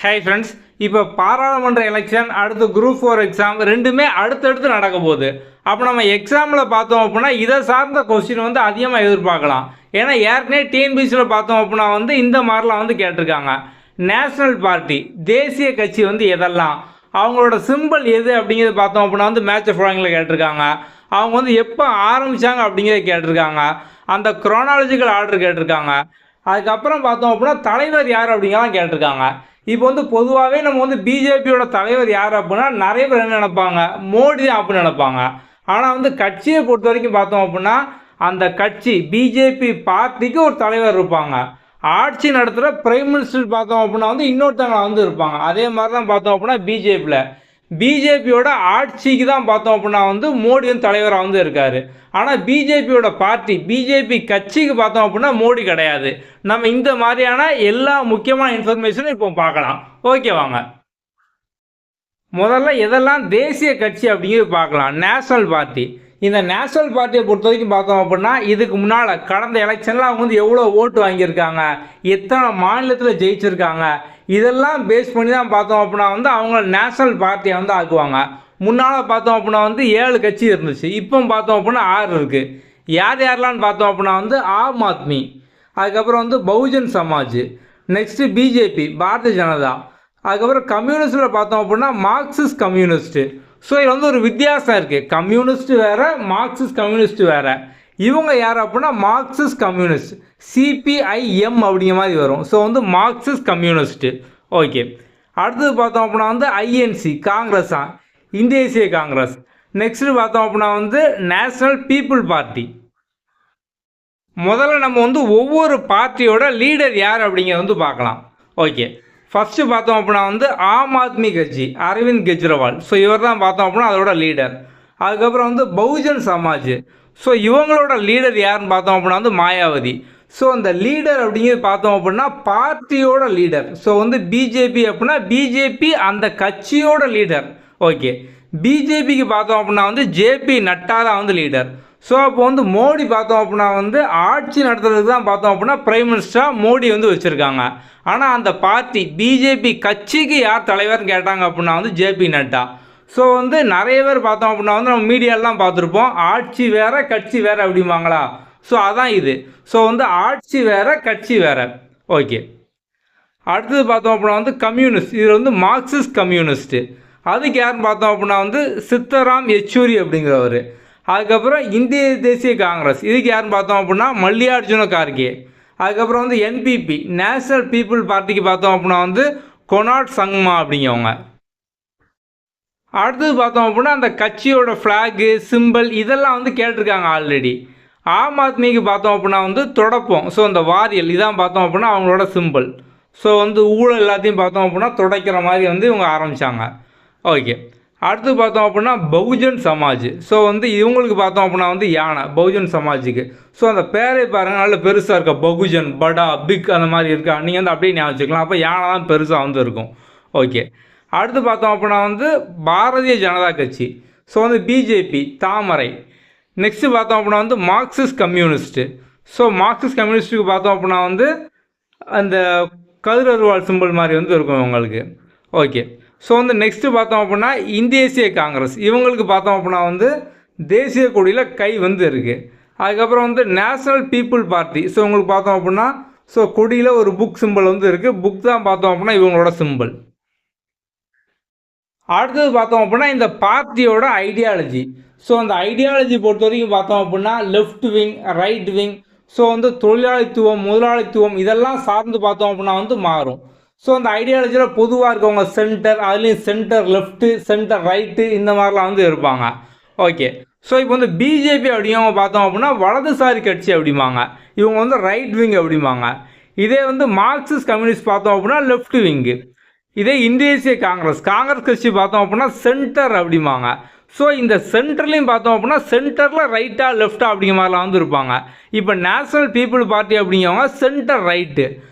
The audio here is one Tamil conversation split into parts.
ஹாய் ஃப்ரெண்ட்ஸ், இப்போ பாராளுமன்ற எலெக்ஷன் அடுத்து குரூப் 4 எக்ஸாம் ரெண்டுமே அடுத்தடுத்து நடக்க போகுது. அப்போ நம்ம எக்ஸாமில் பார்த்தோம் அப்படின்னா இதை சார்ந்த கொஸ்டின் வந்து அதிகமாக எதிர்பார்க்கலாம். ஏன்னா ஏற்கனவே டிஎன்பிசியில் பார்த்தோம் அப்படின்னா வந்து இந்த மாதிரிலாம் வந்து கேட்டிருக்காங்க. நேஷனல் பார்ட்டி தேசிய கட்சி வந்து எதெல்லாம், அவங்களோட சிம்பிள் எது அப்படிங்கிறது பார்த்தோம் அப்படின்னா வந்து மேட்ச் ஃபாலோயிங்கில் கேட்டிருக்காங்க. அவங்க வந்து எப்போ ஆரம்பித்தாங்க அப்படிங்கிறத கேட்டிருக்காங்க. அந்த குரோனாலஜிக்கல் ஆர்டர் கேட்டிருக்காங்க. அதுக்கப்புறம் பார்த்தோம் அப்படின்னா தலைவர் யார் அப்படிங்கிறதான் கேட்டிருக்காங்க. இப்போ வந்து பொதுவாகவே நம்ம வந்து பிஜேபியோட தலைவர் யார் அப்படின்னா நிறைய பேர் என்ன நினைப்பாங்க, மோடி தான் அப்படின்னு நினைப்பாங்க. ஆனால் வந்து கட்சியை பொறுத்த வரைக்கும் பார்த்தோம் அப்படின்னா அந்த கட்சி பிஜேபி பார்ட்டிக்கு ஒரு தலைவர் இருப்பாங்க. ஆட்சி நடத்துகிற பிரைம் மினிஸ்டர் பார்த்தோம் அப்படின்னா வந்து இன்னொருத்தவங்க வந்து இருப்பாங்க. அதே மாதிரி தான் பார்த்தோம் அப்படின்னா பிஜேபியோட ஆட்சிக்கு தான் பார்த்தோம் அப்படின்னா வந்து மோடி வந்து தலைவராக வந்து இருக்கார். ஆனால் பிஜேபியோட பார்ட்டி பிஜேபி கட்சிக்கு பார்த்தோம் அப்படின்னா மோடி கிடையாது. நம்ம இந்த மாதிரியான எல்லா முக்கியமான இன்ஃபர்மேஷனும் இப்போ பார்க்கலாம். ஓகே, வாங்க முதல்ல எதெல்லாம் தேசிய கட்சி அப்படிங்கிறது பார்க்கலாம். நேஷனல் பார்ட்டி, இந்த நேஷனல் பார்ட்டியை பொறுத்த வரைக்கும் பார்த்தோம் அப்படின்னா இதுக்கு முன்னால் கடந்த எலெக்ஷனில் அவங்க வந்து எவ்வளோ ஓட்டு வாங்கியிருக்காங்க, எத்தனை மாநிலத்தில் ஜெயிச்சிருக்காங்க, இதெல்லாம் பேஸ் பண்ணி தான் பார்த்தோம் அப்படின்னா வந்து அவங்க நேஷனல் பார்ட்டியை வந்து ஆக்குவாங்க. முன்னால் பார்த்தோம் அப்படின்னா வந்து 7 கட்சி இருந்துச்சு, இப்போ பார்த்தோம் அப்படின்னா 6 இருக்குது. யாரெல்லாம் பார்த்தோம் அப்படின்னா வந்து ஆம் ஆத்மி, அதுக்கப்புறம் வந்து பகுஜன் சமாஜ், நெக்ஸ்ட்டு பிஜேபி பாரதிய ஜனதா, அதுக்கப்புறம் கம்யூனிஸ்டில் பார்த்தோம் அப்படின்னா மார்க்சிஸ்ட் கம்யூனிஸ்ட்டு. ஸோ இதில் வந்து ஒரு வித்தியாசம் இருக்குது. கம்யூனிஸ்ட் வேறு, மார்க்சிஸ்ட் கம்யூனிஸ்ட் வேறு. இவங்க யார் அப்படின்னா மார்க்சிஸ்ட் கம்யூனிஸ்ட், சிபிஐஎம் அப்படிங்கிற மாதிரி வரும். ஸோ வந்து மார்க்சிஸ்ட் கம்யூனிஸ்ட்டு. ஓகே, அடுத்தது பார்த்தோம் அப்படின்னா வந்து ஐஎன்சி காங்கிரஸா, இந்திய தேசிய காங்கிரஸ். நெக்ஸ்ட்டு பார்த்தோம் அப்படின்னா வந்து நேஷனல் பீப்புள் பார்ட்டி. முதல்ல நம்ம வந்து ஒவ்வொரு பார்ட்டியோட லீடர் யார் அப்படிங்கிறத வந்து பார்க்கலாம். ஓகே, ஃபஸ்ட்டு பார்த்தோம் அப்படின்னா வந்து ஆம் ஆத்மி கட்சி, அரவிந்த் கெஜ்ரிவால். ஸோ இவர் தான் பார்த்தோம் அப்படின்னா அதோட லீடர். அதுக்கப்புறம் வந்து பகுஜன் சமாஜ். ஸோ இவங்களோட லீடர் யாருன்னு பார்த்தோம் அப்படின்னா வந்து மாயாவதி. ஸோ அந்த லீடர் அப்படிங்கிறது பார்த்தோம் அப்படின்னா பார்ட்டியோட லீடர். ஸோ வந்து பிஜேபி அப்படின்னா பிஜேபி அந்த கட்சியோட லீடர். ஓகே, பிஜேபிக்கு பார்த்தோம் அப்படின்னா வந்து ஜேபி நட்டா தான் வந்து லீடர். ஸோ அப்போ வந்து மோடி பார்த்தோம் அப்படின்னா வந்து ஆட்சி நடத்துறதுக்கு தான் பார்த்தோம் அப்படின்னா பிரைம் மினிஸ்டராக மோடி வந்து வச்சுருக்காங்க. ஆனால் அந்த பார்ட்டி பிஜேபி கட்சிக்கு யார் தலைவர்னு கேட்டாங்க அப்படின்னா வந்து ஜேபி நட்டா. ஸோ வந்து நிறைய பேர் பார்த்தோம் அப்படின்னா வந்து நம்ம மீடியாலாம் பார்த்துருப்போம், ஆட்சி வேறு கட்சி வேறு அப்படிம்பாங்களா. ஸோ அதான் இது. ஸோ வந்து ஆட்சி வேறு கட்சி வேறு. ஓகே, அடுத்தது பார்த்தோம் அப்படின்னா வந்து கம்யூனிஸ்ட். இதில் வந்து மார்க்சிஸ்ட் கம்யூனிஸ்ட்டு. அதுக்கு யாருன்னு பார்த்தோம் அப்படின்னா வந்து சித்தராம் யெச்சூரி அப்படிங்கிறவர். அதுக்கப்புறம் இந்திய தேசிய காங்கிரஸ். இதுக்கு யாருன்னு பார்த்தோம் அப்படின்னா மல்லிகார்ஜுன கார்கே. அதுக்கப்புறம் வந்து என்பிபி நேஷனல் பீப்புள் பார்ட்டிக்கு பார்த்தோம் அப்படின்னா வந்து கொனாட் சங்மா அப்படிங்கிறவங்க. அடுத்தது பார்த்தோம் அப்படின்னா அந்த கட்சியோட ஃப்ளாகு சிம்பிள் இதெல்லாம் வந்து கேட்டிருக்காங்க ஆல்ரெடி. ஆம் ஆத்மிக்கு பார்த்தோம் அப்படின்னா வந்து தொடப்பம். ஸோ அந்த வாரியல் இதான் பார்த்தோம் அப்படின்னா அவங்களோட சிம்பிள். ஸோ வந்து ஊழல் எல்லாத்தையும் பார்த்தோம் அப்படின்னா துடைக்கிற மாதிரி வந்து இவங்க ஆரம்பித்தாங்க. ஓகே, அடுத்து பார்த்தோம் அப்படின்னா பகுஜன் சமாஜ். ஸோ வந்து இவங்களுக்கு பார்த்தோம் அப்படின்னா வந்து யானை பகுஜன் சமாஜுக்கு. ஸோ அந்த பேரை பாருங்கள், நல்ல பெருசாக இருக்கா, பகுஜன் படா பிக் அந்த மாதிரி இருக்கா, நீங்கள் வந்து அப்படியே ஞாபகம் வச்சுக்கலாம். அப்போ யானை தான் பெருசாக வந்து இருக்கும். ஓகே, அடுத்து பார்த்தோம் அப்படின்னா வந்து பாரதிய ஜனதா கட்சி. ஸோ வந்து பிஜேபி தாமரை. நெக்ஸ்ட்டு பார்த்தோம் அப்படின்னா வந்து மார்க்சிஸ்ட் கம்யூனிஸ்ட்டு. ஸோ மார்க்சிஸ்ட் கம்யூனிஸ்ட்டுக்கு பார்த்தோம் அப்படின்னா வந்து அந்த கதிரருவாள் சிம்பிள் மாதிரி வந்து இருக்கும் உங்களுக்கு. ஓகே, ஸோ வந்து நெக்ஸ்ட்டு பார்த்தோம் அப்படின்னா இந்திய தேசிய காங்கிரஸ். இவங்களுக்கு பார்த்தோம் அப்படின்னா வந்து தேசிய கொடியில் கை வந்து இருக்குது. அதுக்கப்புறம் வந்து நேஷனல் பீப்புள் பார்ட்டி. ஸோ உங்களுக்கு பார்த்தோம் அப்படின்னா ஸோ கொடியில் ஒரு புக் சிம்பிள் வந்து இருக்குது. புக் தான் பார்த்தோம் அப்படின்னா இவங்களோட சிம்பிள். அடுத்தது பார்த்தோம் அப்படின்னா இந்த பார்ட்டியோட ஐடியாலஜி. ஸோ அந்த ஐடியாலஜி பொறுத்த வரைக்கும் பார்த்தோம் அப்படின்னா left wing, right wing. So வந்து தொழிலாளித்துவம், முதலாளித்துவம் இதெல்லாம் சார்ந்து பார்த்தோம் அப்படின்னா வந்து மாறும். ஸோ அந்த ஐடியாலஜியில் பொதுவாக இருக்கவங்க சென்டர், அதுலேயும் சென்டர் லெஃப்ட்டு, சென்டர் ரைட்டு இந்த மாதிரிலாம் வந்து இருப்பாங்க. ஓகே, ஸோ இப்போ வந்து பிஜேபி அப்படிங்க பார்த்தோம் அப்படின்னா வலதுசாரி கட்சி அப்படிம்பாங்க. இவங்க வந்து ரைட் விங் அப்படிம்பாங்க. இதே வந்து மார்க்சிஸ்ட் கம்யூனிஸ்ட் பார்த்தோம் அப்படின்னா லெஃப்ட் விங்கு. இதே இந்திய தேசிய காங்கிரஸ் கட்சி பார்த்தோம் அப்படின்னா சென்டர் அப்படிம்பாங்க. ஸோ இந்த சென்டர்லையும் பார்த்தோம் அப்படின்னா சென்டரில் ரைட்டா லெஃப்டா அப்படிங்கிற மாதிரிலாம் வந்து இருப்பாங்க. இப்போ நேஷனல் பீப்புள் பார்ட்டி அப்படிங்கிறவங்க சென்டர் ரைட்டு.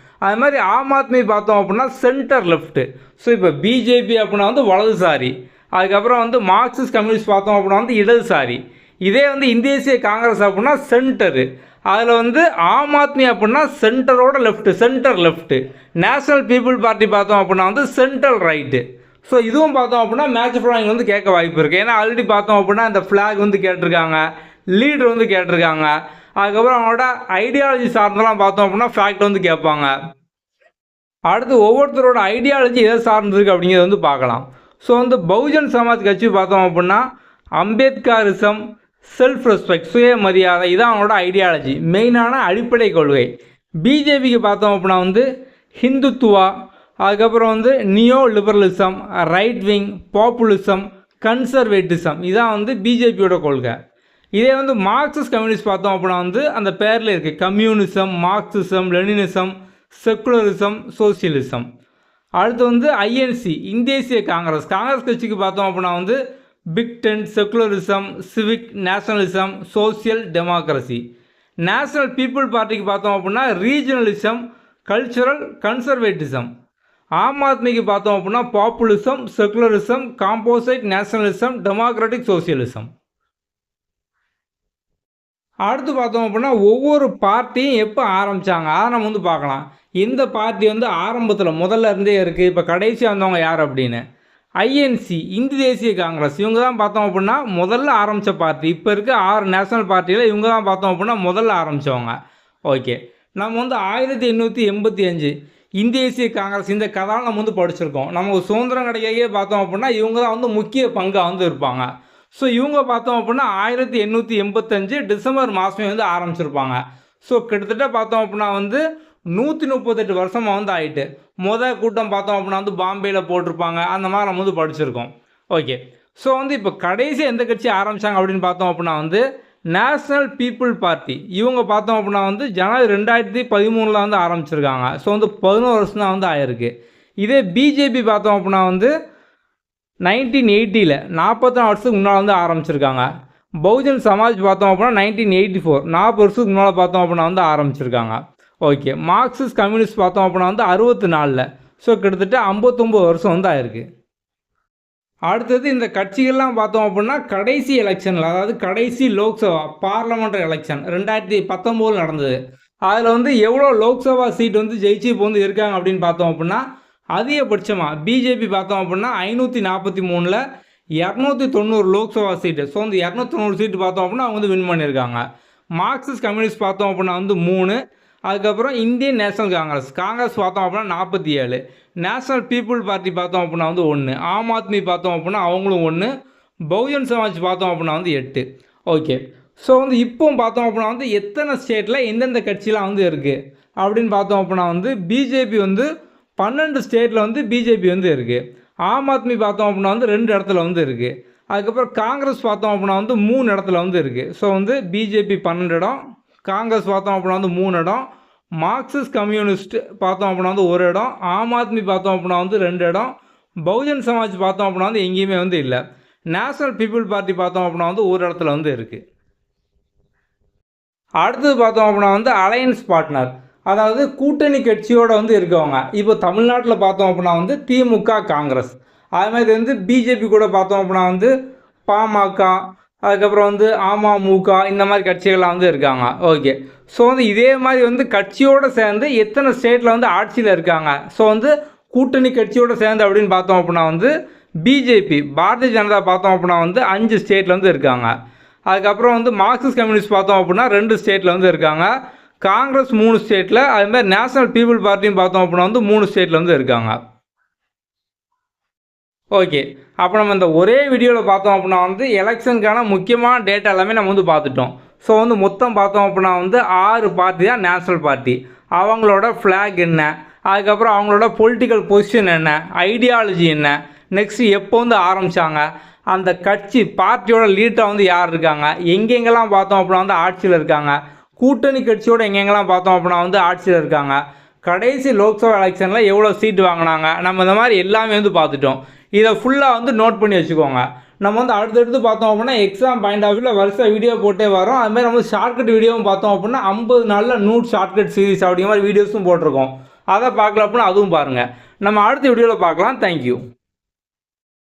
அது மாதிரி ஆம் ஆத்மி பார்த்தோம் அப்படின்னா சென்டர் லெஃப்ட்டு. ஸோ இப்போ பிஜேபி அப்படின்னா வந்து வலதுசாரி. அதுக்கப்புறம் வந்து மார்க்சிஸ்ட் கம்யூனிஸ்ட் பார்த்தோம் அப்படின்னா வந்து இடதுசாரி. இதே வந்து இந்திய தேசிய காங்கிரஸ் அப்படின்னா சென்டரு. அதில் வந்து ஆம் ஆத்மி அப்படின்னா சென்டரோட left, center left. National people party பார்த்தோம் அப்படின்னா வந்து சென்ட்ரல் ரைட்டு. ஸோ இதுவும் பார்த்தோம் அப்படின்னா மேட்ச் ஃபாலோயிங் வந்து கேட்க வாய்ப்பு இருக்குது. ஏன்னா ஆல்ரெடி பார்த்தோம் அப்படின்னா இந்த ஃப்ளாக் வந்து கேட்டிருக்காங்க, லீடர் வந்து கேட்டிருக்காங்க. அதுக்கப்புறம் அவங்களோட ஐடியாலஜி சார்ந்தெல்லாம் பார்த்தோம் அப்படின்னா ஃபேக்ட் வந்து கேட்பாங்க. அடுத்து ஒவ்வொருத்தரோட ஐடியாலஜி எதை சார்ந்திருக்கு அப்படிங்கிறத வந்து பார்க்கலாம். ஸோ வந்து பகுஜன் சமாஜ் கட்சி பார்த்தோம் அப்படின்னா அம்பேத்கரிசம், செல்ஃப் ரெஸ்பெக்ட், சுயமரியாதை, இதான் அவங்களோட ஐடியாலஜி, மெயினான அடிப்படை கொள்கை. பிஜேபிக்கு பார்த்தோம் அப்படின்னா வந்து ஹிந்துத்துவா, அதுக்கப்புறம் வந்து neo liberalism, right wing, populism, conservatism, இதான் வந்து பிஜேபியோட கொள்கை. இதே வந்து மார்க்சிஸ்ட் கம்யூனிஸ்ட் பார்த்தோம் அப்படின்னா வந்து அந்த பேரில் இருக்குது, communism, Marxism, Leninism, secularism, socialism. அடுத்து வந்து ஐஎன்சி, இந்தேசிய காங்கிரஸ், காங்கிரஸ் கட்சிக்கு பார்த்தோம் அப்படின்னா வந்து big ten, secularism, civic, nationalism, social democracy. National people பார்ட்டிக்கு பார்த்தோம் அப்படின்னா ரீஜனலிசம், கல்ச்சுரல், கன்சர்வேட்டிசம். ஆம் ஆத்மிக்கு பார்த்தோம் அப்படின்னா populism, secularism, composite, nationalism, democratic, socialism. அடுத்து பார்த்தோம் அப்படின்னா ஒவ்வொரு பார்ட்டியும் எப்போ ஆரம்பித்தாங்க அதை நம்ம வந்து பார்க்கலாம். இந்த பார்ட்டி வந்து ஆரம்பத்தில் முதல்ல இருந்தே இருக்குது, இப்போ கடைசியாக வந்தவங்க யார் அப்படின்னு. ஐஎன்சி, இந்து தேசிய காங்கிரஸ், இவங்க தான் பார்த்தோம் அப்படின்னா முதல்ல ஆரம்பித்த பார்ட்டி. இப்போ இருக்க 6 நேஷனல் பார்ட்டியில் இவங்க தான் பார்த்தோம் அப்படின்னா முதல்ல ஆரம்பித்தவங்க. ஓகே, நம்ம வந்து 1885 இந்திய தேசிய காங்கிரஸ் இந்த கதாவை நம்ம வந்து படிச்சிருக்கோம். நமக்கு சுதந்திரம் கிடைக்கவே பார்த்தோம் அப்படின்னா இவங்க தான் வந்து முக்கிய பங்காக வந்து இருப்பாங்க. ஸோ இவங்க பார்த்தோம் அப்படின்னா 1885 டிசம்பர் மாதமே வந்து ஆரம்பிச்சிருப்பாங்க. ஸோ கிட்டத்தட்ட பார்த்தோம் அப்படின்னா வந்து 138 வருஷமாக வந்து ஆகிட்டு. கூட்டம் பார்த்தோம் அப்படின்னா வந்து பாம்பேயில் போட்டிருப்பாங்க, அந்த மாதிரி நம்ம வந்து படிச்சிருக்கோம். ஓகே, ஸோ வந்து இப்போ கடைசியாக எந்த கட்சி ஆரம்பித்தாங்க அப்படின்னு பார்த்தோம் அப்படின்னா வந்து நேஷனல் பீப்புள் பார்ட்டி. இவங்க பார்த்தோம் அப்படின்னா வந்து ஜனவரி 2013 வந்து ஆரம்பிச்சிருக்காங்க. ஸோ வந்து 11 வருஷம் தான் வந்து ஆயிருக்கு. இதே பிஜேபி பார்த்தோம் அப்படின்னா வந்து 1980 44 வருஷத்துக்கு முன்னால் வந்து ஆரம்பிச்சிருக்காங்க. பகுஜன் சமாஜ் பார்த்தோம் அப்படின்னா 1984 40 வருஷத்துக்கு முன்னால் பார்த்தோம் அப்படின்னா வந்து ஆரம்பிச்சிருக்காங்க. ஓகே, மார்க்சிஸ்ட் கம்யூனிஸ்ட் பார்த்தோம் அப்படின்னா வந்து 64. ஸோ கிட்டத்தட்ட 59 வருஷம் வந்து ஆயிருக்கு. அடுத்தது இந்த கட்சிகள்லாம் பார்த்தோம் அப்படின்னா கடைசி எலெக்ஷனில், அதாவது கடைசி லோக்சபா பார்லமெண்ட் எலெக்ஷன் 2019 நடந்தது. அதில் வந்து எவ்வளோ லோக்சபா சீட் வந்து ஜெயிச்சு இப்போ வந்து இருக்காங்க அப்படின்னு பார்த்தோம் அப்படின்னா அதிகபட்சமாக பிஜேபி பார்த்தோம் அப்படின்னா 543ல் 290 லோக்சபா சீட்டு. ஸோ வந்து 290 சீட்டு பார்த்தோம் அப்படின்னா அவங்க வந்து வின் பண்ணியிருக்காங்க. மார்க்சிஸ்ட் கம்யூனிஸ்ட் பார்த்தோம் அப்படின்னா வந்து 3. அதுக்கப்புறம் இந்தியன் நேஷனல் காங்கிரஸ் பார்த்தோம் அப்படின்னா 47. நேஷனல் பீப்புள் பார்ட்டி பார்த்தோம் அப்படின்னா வந்து 1. ஆம் ஆத்மி பார்த்தோம் அப்படின்னா அவங்களும் 1. பகுஜன் சமாஜ் பார்த்தோம் அப்படின்னா வந்து 8. ஓகே, ஸோ வந்து இப்போவும் பார்த்தோம் அப்படின்னா வந்து எத்தனை ஸ்டேட்டில் எந்தெந்த கட்சியெலாம் வந்து இருக்குது அப்படின்னு பார்த்தோம் அப்படின்னா வந்து பிஜேபி வந்து 12 ஸ்டேட்டில் வந்து பிஜேபி வந்து இருக்குது. ஆம் ஆத்மி பார்த்தோம் அப்படின்னா வந்து 2 இடத்துல வந்து இருக்குது. அதுக்கப்புறம் காங்கிரஸ் பார்த்தோம் அப்படின்னா வந்து 3 இடத்துல வந்து இருக்குது. ஸோ வந்து பிஜேபி 12 இடம், காங்கிரஸ் பார்த்தோம் அப்படின்னா வந்து 3 இடம், மார்க்சிஸ்ட் கம்யூனிஸ்ட் பார்த்தோம் அப்படின்னா வந்து 1 இடம், ஆம் ஆத்மி பார்த்தோம் அப்படின்னா வந்து 2 இடம், பகுஜன் சமாஜ் பார்த்தோம் அப்படின்னா வந்து எங்கேயுமே வந்து இல்லை. நேஷனல் பீப்புள் பார்ட்டி பார்த்தோம் அப்படின்னா வந்து 1 இடத்துல வந்து இருக்குது. அடுத்தது பார்த்தோம் அப்படின்னா வந்து அலையன்ஸ் பார்ட்னர், அதாவது கூட்டணி கட்சியோடு வந்து இருக்கவங்க. இப்போ தமிழ்நாட்டில் பார்த்தோம் அப்படின்னா வந்து திமுக, காங்கிரஸ். அதுமாதிரி வந்து பிஜேபி கூட பார்த்தோம் அப்படின்னா வந்து பாமக, அதுக்கப்புறம் வந்து அமமுக, இந்த மாதிரி கட்சிகள்லாம் வந்து இருக்காங்க. ஓகே, ஸோ வந்து இதே மாதிரி வந்து கட்சியோடு சேர்ந்து எத்தனை ஸ்டேட்டில் வந்து ஆட்சியில் இருக்காங்க. ஸோ வந்து கூட்டணி கட்சியோடு சேர்ந்து அப்படின்னு பார்த்தோம் அப்படின்னா வந்து பிஜேபி, பாரதிய ஜனதா பார்த்தோம் அப்படின்னா வந்து 5 ஸ்டேட்டில் வந்து இருக்காங்க. அதுக்கப்புறம் வந்து மார்க்சிஸ்ட் கம்யூனிஸ்ட் பார்த்தோம் அப்படின்னா 2 ஸ்டேட்டில் வந்து இருக்காங்க. காங்கிரஸ் 3 ஸ்டேட்டில், அதுமாதிரி நேஷனல் பீப்புள் பார்ட்டியும் பார்த்தோம் அப்படின்னா வந்து 3 ஸ்டேட்டில் வந்து இருக்காங்க. ஓகே, அப்போ நம்ம இந்த ஒரே வீடியோவில் பார்த்தோம் அப்படின்னா வந்து எலெக்ஷனுக்கான முக்கியமான டேட்டா எல்லாமே நம்ம வந்து பார்த்துட்டோம். ஸோ வந்து மொத்தம் பார்த்தோம் அப்படின்னா வந்து 6 பார்ட்டி தான் நேஷனல் பார்ட்டி. அவங்களோட ஃப்ளாக் என்ன, அதுக்கப்புறம் அவங்களோட பொலிட்டிக்கல் பொசிஷன் என்ன, ஐடியாலஜி என்ன, நெக்ஸ்ட்டு எப்போ வந்து ஆரம்பித்தாங்க, அந்த கட்சி பார்ட்டியோட லீடராக வந்து யார் இருக்காங்க, எங்கெங்கெல்லாம் பார்த்தோம் அப்படின்னா வந்து ஆட்சியில் இருக்காங்க, கூட்டணி கட்சியோடு எங்கெங்கெல்லாம் பார்த்தோம் அப்படின்னா வந்து ஆட்சியில் இருக்காங்க, கடைசி லோக்சபா எலெக்ஷனில் எவ்வளோ சீட்டு வாங்கினாங்க, நம்ம இந்த மாதிரி எல்லாமே வந்து பார்த்துட்டோம். இதை ஃபுல்லாக வந்து நோட் பண்ணி வச்சுக்கோங்க. நம்ம வந்து அடுத்தடுத்து பார்த்தோம் அப்படின்னா எக்ஸாம் பாயிண்ட் ஆஃப் வியூவில் வருஷம் வீடியோ போட்டே வரோம். அதுமாதிரி நம்ம ஷார்ட்கட் வீடியோவும் பார்த்தோம் அப்படின்னா 50 நாளில் 100 ஷார்ட்கட் சீரிஸ் அப்படிங்கிற மாதிரி வீடியோஸும் போட்டிருக்கோம். அதை பார்க்கல அப்படின்னா அதுவும் பாருங்கள். நம்ம அடுத்த வீடியோவில் பார்க்கலாம். தேங்க்யூ.